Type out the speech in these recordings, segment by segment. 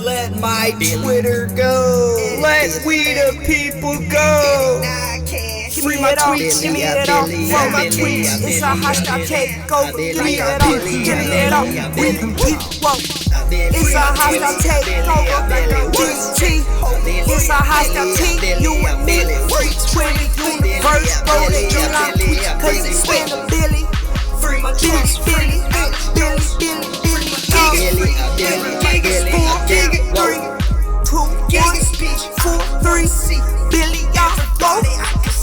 let my Twitter go. Let we the people go. Free my tweets, give me it all. For my tweets, it's a hostile takeover. Give me it all, give me it all. Whoa. It's a hostile takeover. GT, it's a hostile team. You and me, free Twitter universe. Roll it, you like tweets, cause it's spin a Billy. Free my tweets, Billy. Gigas, 4, 3, 2, 1, 4, 3. Billy, y'all go.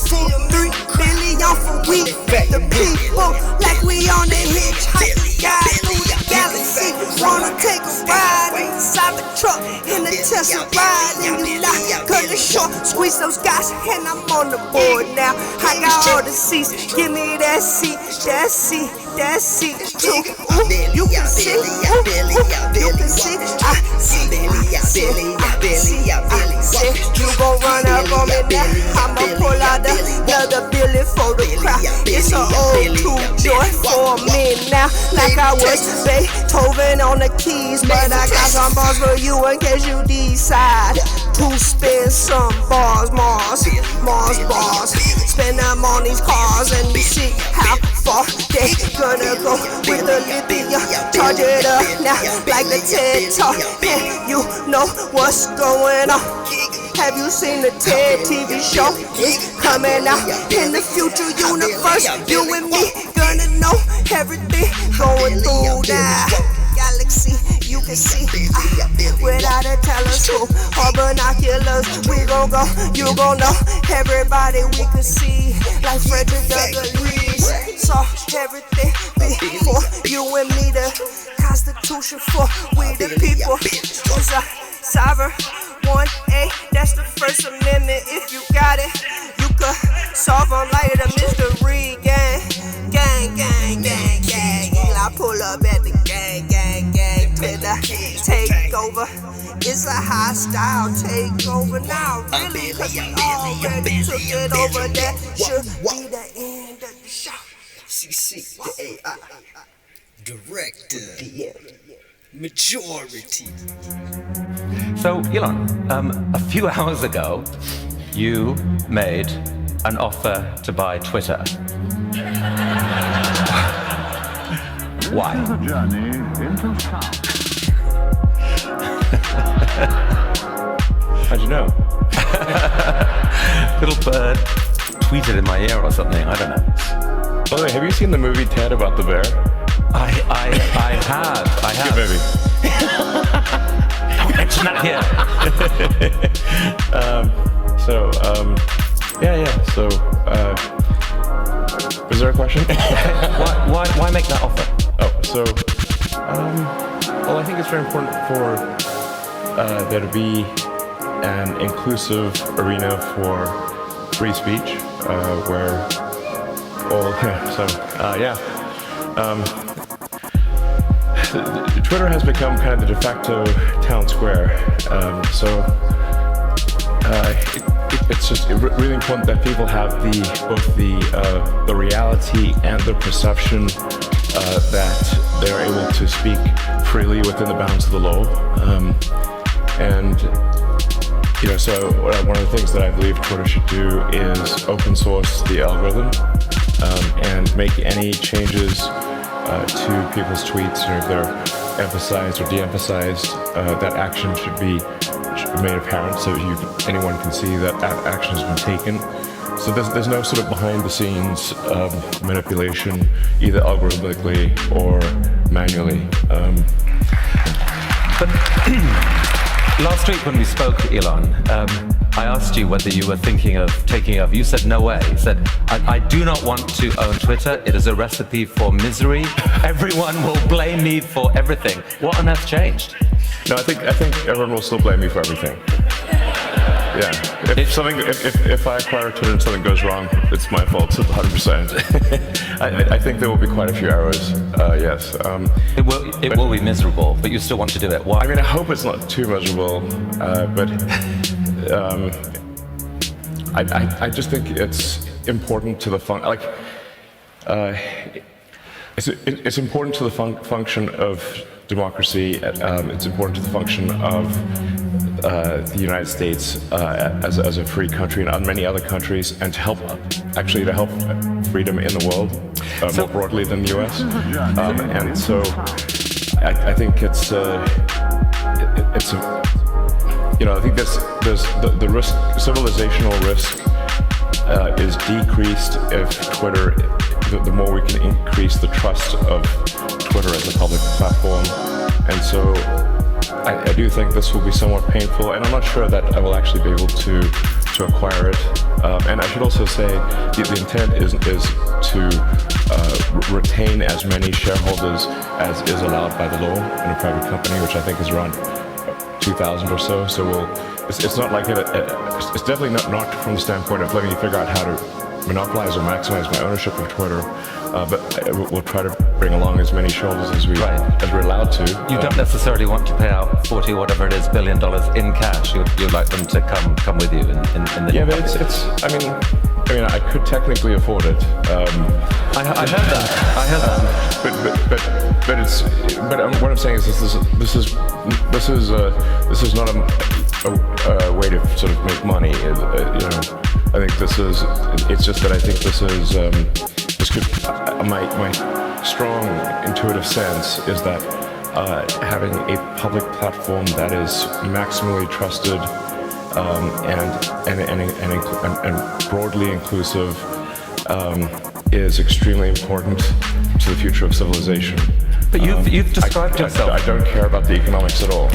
4, 3 billion for we the people, like we on the hitchhike guide through the galaxy. Wanna take a ride inside the truck in the Tesla ride, and you not cause it's short. Squeeze those guys, and I'm on the board now. I got all the seats, give me that seat, that seat, that seat too. Ooh, you can see, you can see, I see. You gon' run up on me now, I'ma pull out another Billy for the crowd. It's an old two joy for me now, like I was Beethoven on the keys, but I got some bars for you in case you decide to spin some bars, Mars bars. Spin them on these cars and see how far they gonna go with the lithium. Charge it up now like the TED Talk, and you know what's going on. Have you seen the TED TV show? It's coming out in the future universe. You and me gonna know everything going through that galaxy. You can see without a telescope or binoculars. We gon' go, you gon' know everybody we can see. Like Frederick Douglass saw everything before you and me. The Constitution for we the people is a sovereign 1A, that's the First Amendment. If you got it, you could solve them like the mystery gang. I pull up at the gang. Twitter takeover. It's a hostile takeover now, really, cause we already took it over. That should be the end of the show. CC, the AI, director, majority. So, Elon, a few hours ago, you made an offer to buy Twitter. Why? This is a journey into sound. How'd you know? Little bird tweeted in my ear or something, I don't know. By the way, have you seen the movie Ted about the bear? I have. Good movie. Mention that here. So, was there a question? Why make that offer? Well, I think it's very important for there to be an inclusive arena for free speech, where all, Twitter has become kind of the de facto town square, it's just really important that people have both the reality and the perception that they're able to speak freely within the bounds of the law. So one of the things that I believe Twitter should do is open source the algorithm and make any changes to people's tweets, or if they're emphasized or de-emphasized, that action should be made apparent so anyone can see that action has been taken. So there's no sort of behind-the-scenes manipulation, either algorithmically or manually. But last week when we spoke, Elon, I asked you whether you were thinking of taking over. You said no way. You said, I do not want to own Twitter. It is a recipe for misery. Everyone will blame me for everything. What on earth changed? No, I think everyone will still blame me for everything. Yeah. If I acquire Twitter and something goes wrong, it's my fault 100%. I think there will be quite a few errors. Yes. It will be miserable, but you still want to do it. Why? I mean, I hope it's not too miserable, but I just think it's important to the it's important to the function of democracy. It's important to the function of the United States as a free country and many other countries, and to help freedom in the world more broadly than the U.S. And so I think it's I think there's the risk, civilizational risk, is decreased if Twitter. The more we can increase the trust of Twitter as a public platform, and so I do think this will be somewhat painful, and I'm not sure that I will actually be able to acquire it. And I should also say the intent is to retain as many shareholders as is allowed by the law in a private company, which I think is around 2,000 or so. So it's not like it's definitely not from the standpoint of letting me figure out how to monopolize or maximize my ownership of Twitter, but we'll try to bring along as many shareholders as we're allowed to. You don't necessarily want to pay out 40 whatever it is $1 billion in cash. You'd like them to come with you in the. Yeah, but it's. I mean, I could technically afford it. I heard that. But what I'm saying is this is not a way to sort of make money. I think it's just that I think this could, my strong intuitive sense is that having a public platform that is maximally trusted and broadly inclusive is extremely important to the future of civilization. But you've described yourself. I don't care about the economics at all.